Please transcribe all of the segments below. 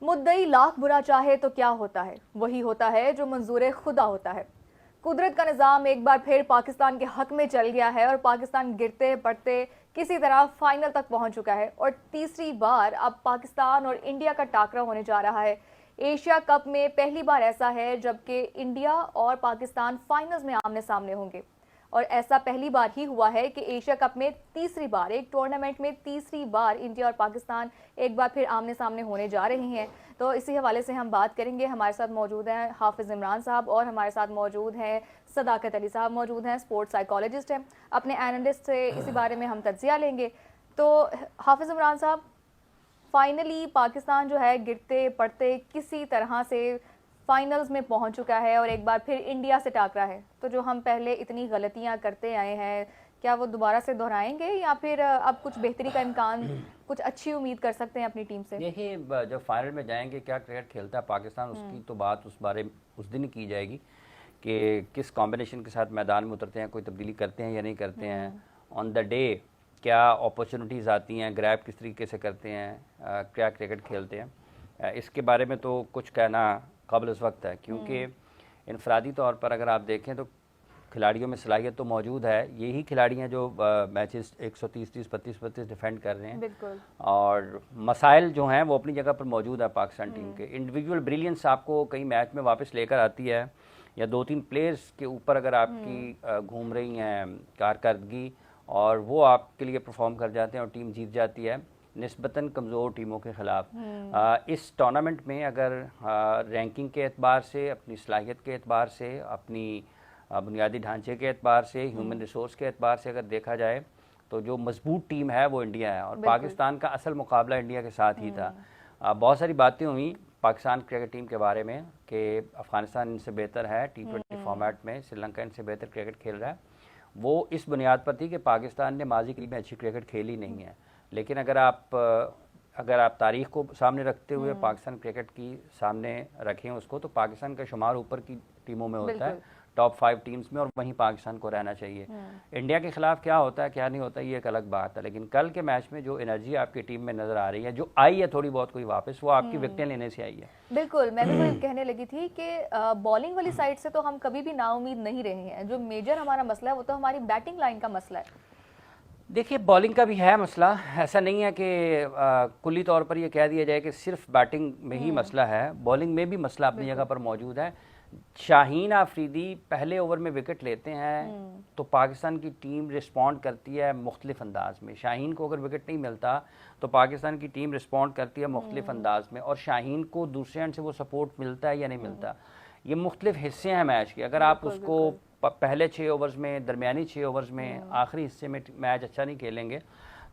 मुद्दई लाख बुरा चाहे तो क्या होता है, वही होता है जो मंजूर खुदा होता है। कुदरत का निज़ाम एक बार फिर पाकिस्तान के हक में चल गया है और पाकिस्तान गिरते पड़ते किसी तरह फाइनल तक पहुंच चुका है और तीसरी बार अब पाकिस्तान और इंडिया का टाकरा होने जा रहा है। एशिया कप में पहली बार ऐसा है जबकि इंडिया और पाकिस्तान फाइनल्स में आमने सामने होंगे और ऐसा पहली बार ही हुआ है कि एशिया कप में तीसरी बार, एक टूर्नामेंट में तीसरी बार इंडिया और पाकिस्तान एक बार फिर आमने सामने होने जा रहे हैं। तो इसी हवाले से हम बात करेंगे। हमारे साथ मौजूद हैं हाफिज इमरान साहब और हमारे साथ मौजूद हैं सदाकत अली साहब, मौजूद हैं स्पोर्ट्स साइकोलॉजिस्ट हैं। अपने एनालिस्ट से इसी बारे में हम तज्जिया लेंगे। तो हाफिज इमरान साहब, फाइनली पाकिस्तान जो है गिरते पड़ते किसी तरह से फाइनल्स में पहुंच चुका है और एक बार फिर इंडिया से टाकरा है। तो जो हम पहले इतनी गलतियां करते आए हैं, क्या वो दोबारा से दोहराएंगे या फिर अब कुछ बेहतरी का इम्कान, कुछ अच्छी उम्मीद कर सकते हैं अपनी टीम से? देखिए, जब फाइनल में जाएंगे क्या क्रिकेट खेलता है पाकिस्तान, उसकी तो बात उस बारे उस दिन की जाएगी कि किस कॉम्बिनेशन के साथ मैदान में उतरते हैं, कोई तब्दीली करते हैं या नहीं करते हैं। ऑन द डे क्या अपॉर्चुनिटीज़ आती हैं, ग्रैब किस तरीके से करते हैं, क्या क्रिकेट खेलते हैं, इसके बारे में तो कुछ कहना काबिल उस वक्त है। क्योंकि इनफरादी तौर पर अगर आप देखें तो खिलाड़ियों में सलाहियत तो मौजूद है। यही खिलाड़ी हैं जो मैचेस 130-30, 32-32 डिफेंड कर रहे हैं। बिल्कुल। और मसाइल जो हैं वो अपनी जगह पर मौजूद है पाकिस्तान टीम के। इंडिविजुअल ब्रिलियंस आपको कई मैच में वापस लेकर आती है, या 2-3 प्लेयर्स के ऊपर अगर आपकी घूम रही हैं कारकर्दगी और वो आपके लिए परफॉर्म कर जाते हैं और टीम जीत जाती है निस्बतन कमज़ोर टीमों के ख़िलाफ़। इस टूर्नामेंट में अगर रैंकिंग के एतबार से, अपनी सलाहियत के एतबार से, अपनी बुनियादी ढांचे के एतबार से, ह्यूमन रिसोर्स के एतबार से अगर देखा जाए तो जो मजबूत टीम है वो इंडिया है और पाकिस्तान का असल मुकाबला इंडिया के साथ ही था। बहुत सारी बातें हुई पाकिस्तान क्रिकेट टीम के बारे में कि अफ़गानिस्तान इनसे बेहतर है T20 फॉर्मेट में, श्रीलंका इनसे बेहतर क्रिकेट खेल रहा है। वो इस बुनियाद पर थी कि पाकिस्तान ने माजी के लिए अच्छी क्रिकेट खेली नहीं है। लेकिन अगर आप तारीख़ को सामने रखते हुए पाकिस्तान क्रिकेट की सामने रखें उसको, तो पाकिस्तान का शुमार ऊपर की टीमों में होता है, टॉप 5 टीम्स में, और वहीं पाकिस्तान को रहना चाहिए। इंडिया के खिलाफ क्या होता है क्या नहीं होता ये एक अलग बात है। लेकिन कल के मैच में जो एनर्जी आपकी टीम में नजर आ रही है, जो आई है थोड़ी बहुत कोई वापस, वो आपकी विकेटें लेने से आई है। बिल्कुल, मैं भी वही कहने लगी थी कि बॉलिंग वाली साइड से तो हम कभी भी नाउम्मीद नहीं रहे हैं। जो मेजर हमारा मसला है वो तो हमारी बैटिंग लाइन का मसला है। देखिए, बॉलिंग का भी है मसला। ऐसा नहीं है कि कुल्ली तौर पर ये कह दिया जाए कि सिर्फ बैटिंग में ही मसला है, बॉलिंग में भी मसला अपनी जगह पर मौजूद है। शाहीन आफरीदी पहले ओवर में विकेट लेते हैं तो पाकिस्तान की टीम रिस्पॉन्ड करती है मुख्तलिफ अंदाज में। शाहीन को अगर विकेट नहीं मिलता तो पाकिस्तान की टीम रिस्पॉन्ड करती है मुख्तलिफ अंदाज में, और शाहीन को दूसरे एंड से वो सपोर्ट मिलता है या नहीं मिलता। ये मुख्तलिफ हिस्से हैं मैच के। अगर आप उसको पहले 6 ओवर्स में, दरमियानी 6 ओवर्स में, आखिरी हिस्से में मैच अच्छा नहीं खेलेंगे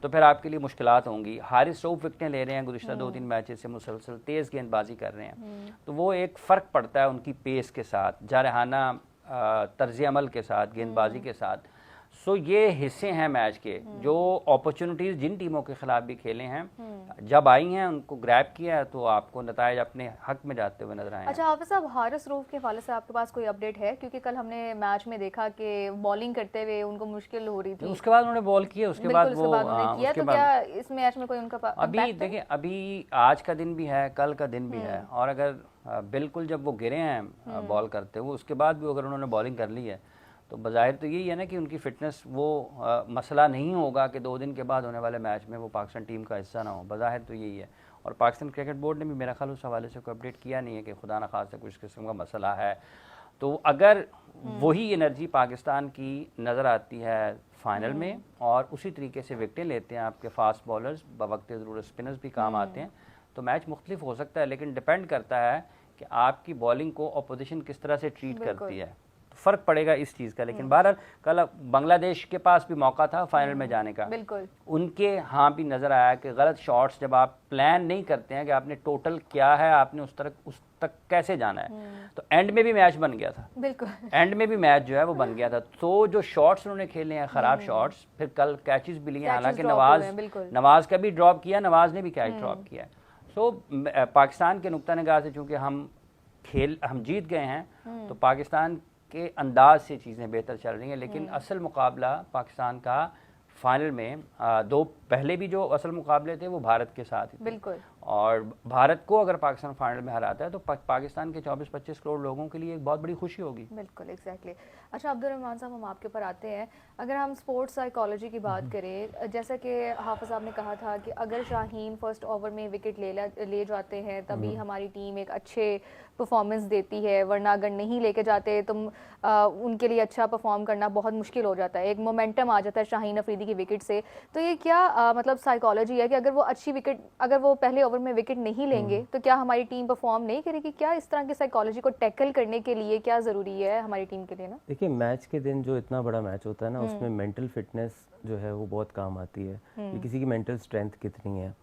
तो फिर आपके लिए मुश्किलात होंगी। हारिस रऊफ विकेटें ले रहे हैं गुज़िश्ता 2-3 मैचेस से, मुसलसल तेज़ गेंदबाजी कर रहे हैं, तो वो एक फ़र्क पड़ता है उनकी पेस के साथ, जारहाना तर्ज अमल के साथ, गेंदबाजी के साथ। सो ये हिस्से हैं मैच के। जो अपॉर्चुनिटीज़ जिन टीमों के खिलाफ भी खेले हैं, जब आई हैं उनको ग्रैब किया है तो आपको नतायज अपने हक में जाते हुए नजर आए। अच्छा हाफिज साहब, हारिस रऊफ के हवाले से आपके पास कोई अपडेट है? क्योंकि कल हमने मैच में देखा कि बॉलिंग करते हुए उनको मुश्किल हो रही थी, उसके बाद उन्होंने बॉल किया, उसके बाद वो किया। तो क्या इस मैच में कोई उनका अभी देखिए, अभी आज का दिन भी है, कल का दिन भी है, और अगर बिल्कुल जब वो गिरे हैं बॉल करते हुए उसके बाद भी अगर उन्होंने बॉलिंग कर ली है तो बज़ाहिर तो यही है ना कि उनकी फ़िटनेस वो मसला नहीं होगा कि 2 दिन के बाद होने वाले मैच में वो पाकिस्तान टीम का हिस्सा ना हो। बज़ाहिर तो यही है। और पाकिस्तान क्रिकेट बोर्ड ने भी मेरा ख्याल उस हवाले से कोई अपडेट किया नहीं है कि खुदा न खास्ता कुछ किस्म का मसला है। तो अगर वही एनर्जी पाकिस्तान की नज़र आती है फाइनल में और उसी तरीके से विकेटें लेते हैं आपके फास्ट बॉलर्स, बवक्त ज़रूरत स्पिनर्स भी काम आते हैं, तो मैच मुख्तलिफ हो सकता है। लेकिन डिपेंड करता है कि आपकी बॉलिंग को अपोजिशन किस तरह से ट्रीट करती है, फ़र्क पड़ेगा इस चीज़ का। लेकिन बहरहाल कल बांग्लादेश के पास भी मौका था फाइनल में जाने का। बिल्कुल। उनके हाँ भी नज़र आया कि गलत शॉट्स, जब आप प्लान नहीं करते हैं कि आपने टोटल क्या है, आपने उस तक कैसे जाना है, तो एंड में भी मैच बन गया था। बिल्कुल, एंड में भी मैच जो है वो बन गया था। तो जो शॉट्स उन्होंने खेले हैं ख़राब शॉट्स, फिर कल कैचेस भी लिए, हालांकि नवाज का भी ड्रॉप किया, नवाज ने भी कैच ड्रॉप किया। सो पाकिस्तान के नुक्ता निगाह से चूँकि हम जीत गए हैं तो पाकिस्तान के अंदाज से चीज़ें बेहतर चल रही हैं। लेकिन असल मुकाबला पाकिस्तान का फाइनल में 2 पहले भी जो असल मुकाबले थे वो भारत के साथ ही थे। बिल्कुल। और भारत को अगर पाकिस्तान फाइनल में हराता है तो पाकिस्तान के 24-25 करोड़ लोगों के लिए एक बहुत बड़ी खुशी होगी। बिल्कुल, एग्जैक्टली। अच्छा अब्दुल रहमान साहब, हम आपके ऊपर आते हैं। अगर हम स्पोर्ट्स साइकोलॉजी की बात करें, जैसा कि हाफिज साहब ने कहा था कि अगर शाहीन फर्स्ट ओवर में विकेट ले जाते हैं तभी हमारी टीम एक अच्छे परफॉर्मेंस देती है, वरना अगर नहीं लेके जाते तो उनके लिए अच्छा परफॉर्म करना बहुत मुश्किल हो जाता है। एक मोमेंटम आ जाता है शाहीन अफरीदी की विकेट से। तो ये क्या मतलब साइकोलॉजी है कि अगर वो अच्छी विकेट, अगर वो पहले ओवर में विकेट नहीं लेंगे तो क्या हमारी टीम परफॉर्म नहीं करेगी? क्या इस तरह की साइकोलॉजी को टैकल करने के लिए क्या ज़रूरी है हमारी टीम के लिए ना? देखिए, मैच के दिन जो इतना बड़ा मैच होता है ना, उसमें मेंटल फिटनेस जो है वो बहुत काम आती है कि किसी की मेंटल स्ट्रेंथ कितनी है।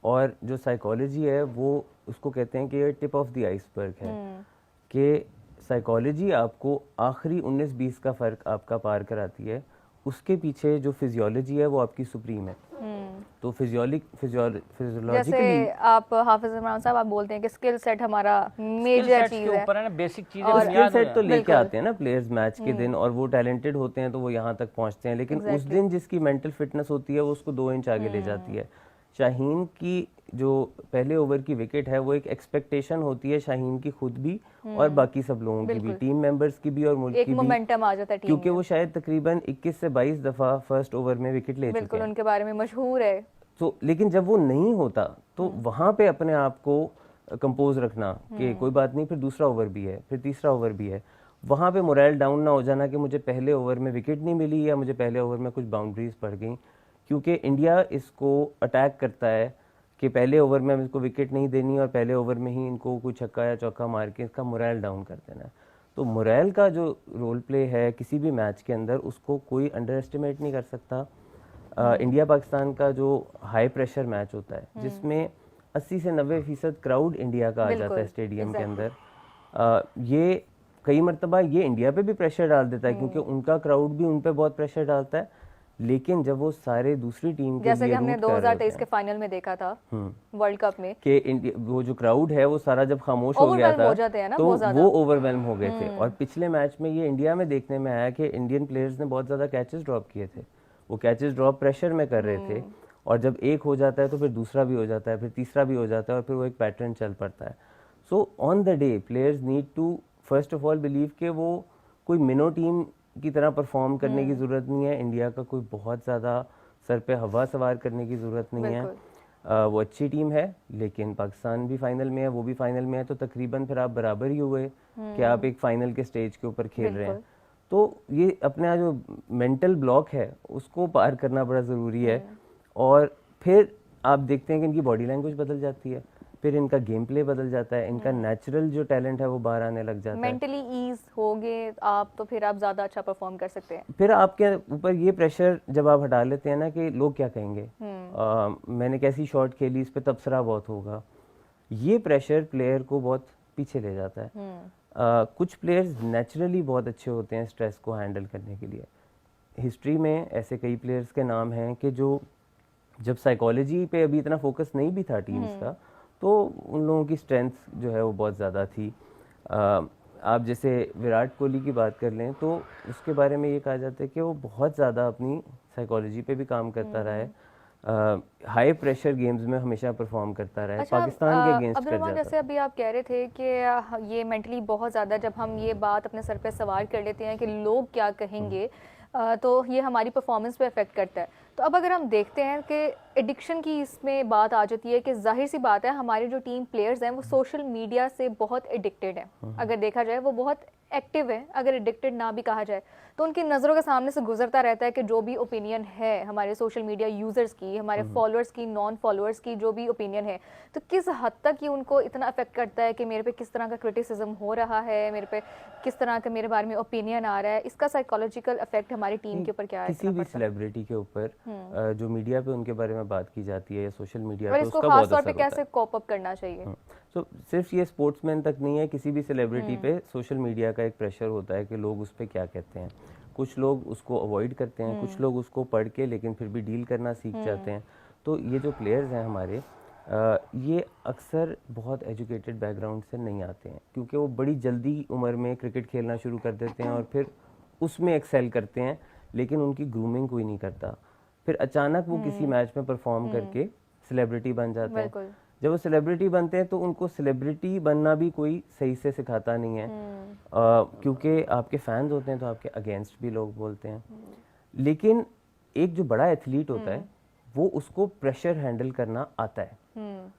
और जो साइकोलॉजी है वो उसको कहते हैं कि ये टिप ऑफ द आइसबर्ग है, कि साइकोलॉजी आपको आखिरी 19-20 का फ़र्क आपका पार कराती है, उसके पीछे जो फिजियोलॉजी है वो आपकी सुप्रीम है। तो फिजियोलॉजिकली जैसे आप हाफिज रहमान साहब, आप बोलते हैं कि स्किल सेट हमारा मेजर चीज़ है ऊपर है ना, बेसिक चीजें और स्किल सेट तो लेके बिल्कुल। आते हैं ना प्लेयर्स मैच के दिन, और वो टैलेंटेड होते हैं तो वो यहाँ तक पहुँचते हैं, लेकिन उस दिन जिसकी मेंटल फिटनेस होती है वो उसको 2 इंच आगे ले जाती है। शाहीन की जो पहले ओवर की विकेट है वो एक एक्सपेक्टेशन होती है शाहीन की खुद भी और बाकी सब लोगों की भी, टीम मेंबर्स की भी और मुल्क एक की भी, मोमेंटम आ जाता है टीम क्योंकि में। वो शायद तकरीबन 21 से 22 दफा फर्स्ट ओवर में विकेट ले चुके बिल्कुल, हैं। उनके बारे में मशहूर है। तो लेकिन जब वो नहीं होता तो वहां पे अपने आप को कंपोज रखना कि कोई बात नहीं, फिर दूसरा ओवर भी है, फिर तीसरा ओवर भी है, वहां पे मोरल डाउन ना हो जाना कि मुझे पहले ओवर में विकेट नहीं मिली या मुझे पहले ओवर में कुछ बाउंड्रीज पड़ गई, क्योंकि इंडिया इसको अटैक करता है कि पहले ओवर में इसको विकेट नहीं देनी और पहले ओवर में ही इनको कोई छक्का या चौका मार के इसका मोरल डाउन कर देना है। तो मोरल का जो रोल प्ले है किसी भी मैच के अंदर, उसको कोई अंडर एस्टिमेट नहीं कर सकता। इंडिया पाकिस्तान का जो हाई प्रेशर मैच होता है जिसमें 80 से 90% क्राउड इंडिया का आ जाता है स्टेडियम के अंदर, ये कई मरतबा ये इंडिया पे भी प्रेशर डाल देता है क्योंकि उनका क्राउड भी उन पे बहुत प्रेशर डालता है। लेकिन जब वो सारे दूसरी टीम के जैसे लिए कि हमने root कर रहे 2023 होते के फाइनल में देखा था वर्ल्ड कप में कि वो जो क्राउड है वो सारा जब खामोश हो गया Overwhelm था हो जाते हैं ना तो बहुत ज़्यादा। वो ओवरवेलम हो गए थे। और पिछले मैच में ये इंडिया में देखने में आया कि इंडियन प्लेयर्स ने बहुत ज़्यादा कैचेस ड्रॉप किए थे, वो कैचेस ड्रॉप प्रेशर में कर रहे थे, और जब एक हो जाता है तो फिर दूसरा भी हो जाता है, फिर तीसरा भी हो जाता है, और फिर वो एक पैटर्न चल पड़ता है। So on the day players need to first of all believe कि वो कोई मिनो टीम की तरह परफॉर्म करने की ज़रूरत नहीं है, इंडिया का कोई बहुत ज़्यादा सर पे हवा सवार करने की ज़रूरत नहीं है। वो अच्छी टीम है, लेकिन पाकिस्तान भी फाइनल में है, वो भी फाइनल में है, तो तकरीबन फिर आप बराबर ही हुए कि आप एक फाइनल के स्टेज के ऊपर खेल रहे हैं। तो ये अपना जो मेंटल ब्लॉक है उसको पार करना बड़ा ज़रूरी है। और फिर आप देखते हैं कि इनकी बॉडी लैंग्वेज बदल जाती है, फिर इनका गेम प्ले बदल जाता है, इनका नेचुरल जो टैलेंट है वो बाहर आने लग जाता है। मेंटली ईज होगे आप तो फिर आप ज़्यादा अच्छा परफॉर्म कर सकते हैं। फिर आपके ऊपर ये प्रेशर जब आप हटा लेते हैं ना कि लोग क्या कहेंगे, मैंने कैसी शॉट खेली, इस पे तबसरा बहुत होगा, ये प्रेशर प्लेयर को बहुत पीछे ले जाता है। कुछ प्लेयर्स नेचुरली बहुत अच्छे होते हैं स्ट्रेस को हैंडल करने के लिए। हिस्ट्री में ऐसे कई प्लेयर्स के नाम हैं कि जो जब साइकोलॉजी पे अभी इतना फोकस नहीं भी था टीम्स का, तो उन लोगों की स्ट्रेंथ जो है वो बहुत ज़्यादा थी। आप जैसे विराट कोहली की बात कर लें तो उसके बारे में ये कहा जाता है कि वो बहुत ज़्यादा अपनी साइकोलॉजी पे भी काम करता रहा है, हाई प्रेशर गेम्स में हमेशा परफॉर्म करता रहा है। अच्छा, पाकिस्तान के अगेंस्ट अब्दुल कर रहमान, जाता जैसे अभी आप कह रहे थे कि ये मेंटली बहुत ज़्यादा, जब हम ये बात अपने सर पे सवार कर लेते हैं कि लोग क्या कहेंगे, तो ये हमारी परफॉर्मेंस पे अफेक्ट करता है। तो अब अगर हम देखते हैं कि एडिक्शन की इसमें बात आ जाती है कि जाहिर सी बात है हमारे जो टीम प्लेयर्स हैं वो सोशल मीडिया से बहुत एडिक्टेड हैं। अगर देखा जाए वो बहुत एक्टिव है, अगर एडिक्टेड ना भी कहा जाए तो उनकी नज़रों के सामने से गुजरता रहता है कि जो भी ओपिनियन है हमारे सोशल मीडिया यूज़र्स की, हमारे फॉलोअर्स की, नॉन फॉलोअर्स की जो भी ओपिनियन है, तो किस हद तक ये उनको इतना अफेक्ट करता है कि मेरे पे किस तरह का क्रिटिसिज्म हो रहा है, मेरे पे किस तरह का मेरे बारे में ओपिनियन आ रहा है, इसका साइकोलॉजिकल इफेक्ट हमारी टीम के ऊपर क्या है? किसी भी सेलिब्रिटी के ऊपर जो मीडिया पे उनके बारे में बात की जाती है या सोशल मीडिया और पे, इसको उसका खास बहुत तौर असर पे होता है। कैसे कोप अप करना चाहिए? तो सिर्फ ये स्पोर्ट्समैन तक नहीं है, किसी भी सेलिब्रिटी पे सोशल मीडिया का एक प्रेशर होता है कि लोग उस पर क्या कहते हैं। कुछ लोग उसको अवॉइड करते हैं, कुछ लोग उसको पढ़ के लेकिन फिर भी डील करना सीख जाते हैं। तो ये जो प्लेयर्स हैं हमारे, ये अक्सर बहुत एजुकेटेड बैकग्राउंड से नहीं आते हैं, क्योंकि वो बड़ी जल्दी उम्र में क्रिकेट खेलना शुरू कर देते हैं और फिर उसमें एक्सेल करते हैं, लेकिन उनकी ग्रूमिंग कोई नहीं करता। फिर अचानक वो किसी मैच में परफॉर्म करके सेलिब्रिटी बन जाते हैं। बिल्कुल। जब वो सेलिब्रिटी बनते हैं तो उनको सेलिब्रिटी बनना भी कोई सही से सिखाता नहीं है, क्योंकि आपके फैंस होते हैं तो आपके अगेंस्ट भी लोग बोलते हैं। लेकिन एक जो बड़ा एथलीट होता है वो उसको प्रेशर हैंडल करना आता है।